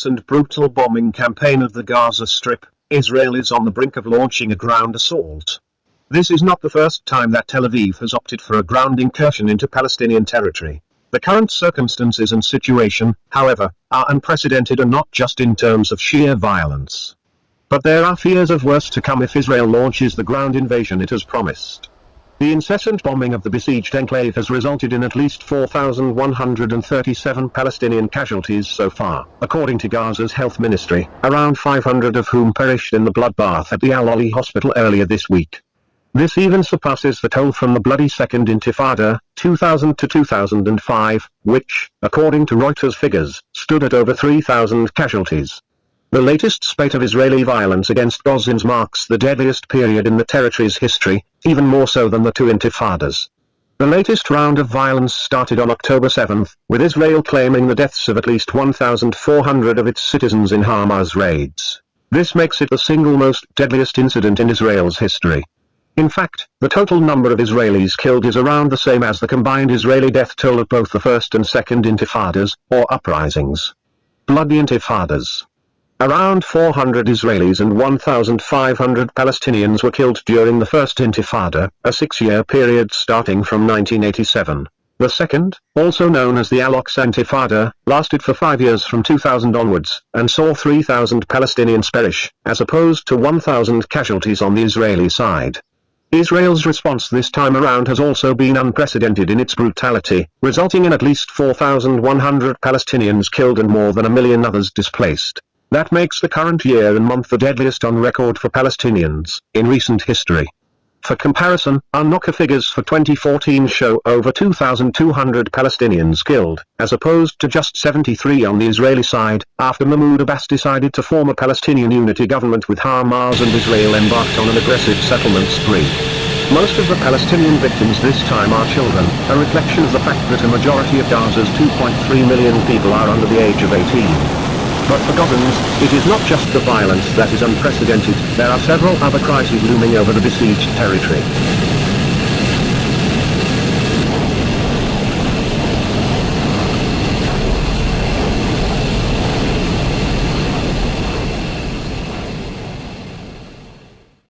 And brutal bombing campaign of the Gaza Strip, Israel is on the brink of launching a ground assault. This is not the first time that Tel Aviv has opted for a ground incursion into Palestinian territory. The current circumstances and situation, however, are unprecedented, and not just in terms of sheer violence. But there are fears of worse to come if Israel launches the ground invasion it has promised. The incessant bombing of the besieged enclave has resulted in at least 4,137 Palestinian casualties so far, according to Gaza's health ministry, around 500 of whom perished in the bloodbath at the Al-Ahli hospital earlier this week. This even surpasses the toll from the bloody Second Intifada, 2000 to 2005, which, according to Reuters figures, stood at over 3,000 casualties. The latest spate of Israeli violence against Gazans marks the deadliest period in the territory's history, even more so than the two intifadas. The latest round of violence started on October 7, with Israel claiming the deaths of at least 1,400 of its citizens in Hamas raids. This makes it the single most deadliest incident in Israel's history. In fact, the total number of Israelis killed is around the same as the combined Israeli death toll of both the First and Second Intifadas, or uprisings. Bloody intifadas. Around 400 Israelis and 1,500 Palestinians were killed during the First Intifada, a 6-year period starting from 1987. The second, also known as the Al-Aqsa Intifada, lasted for 5 years from 2000 onwards, and saw 3,000 Palestinians perish, as opposed to 1,000 casualties on the Israeli side. Israel's response this time around has also been unprecedented in its brutality, resulting in at least 4,100 Palestinians killed and more than 1 million others displaced. That makes the current year and month the deadliest on record for Palestinians in recent history. For comparison, UNOCA figures for 2014 show over 2,200 Palestinians killed, as opposed to just 73 on the Israeli side, after Mahmoud Abbas decided to form a Palestinian unity government with Hamas and Israel embarked on an aggressive settlement spree. Most of the Palestinian victims this time are children, a reflection of the fact that a majority of Gaza's 2.3 million people are under the age of 18. But for Gazans, it is not just the violence that is unprecedented, there are several other crises looming over the besieged territory.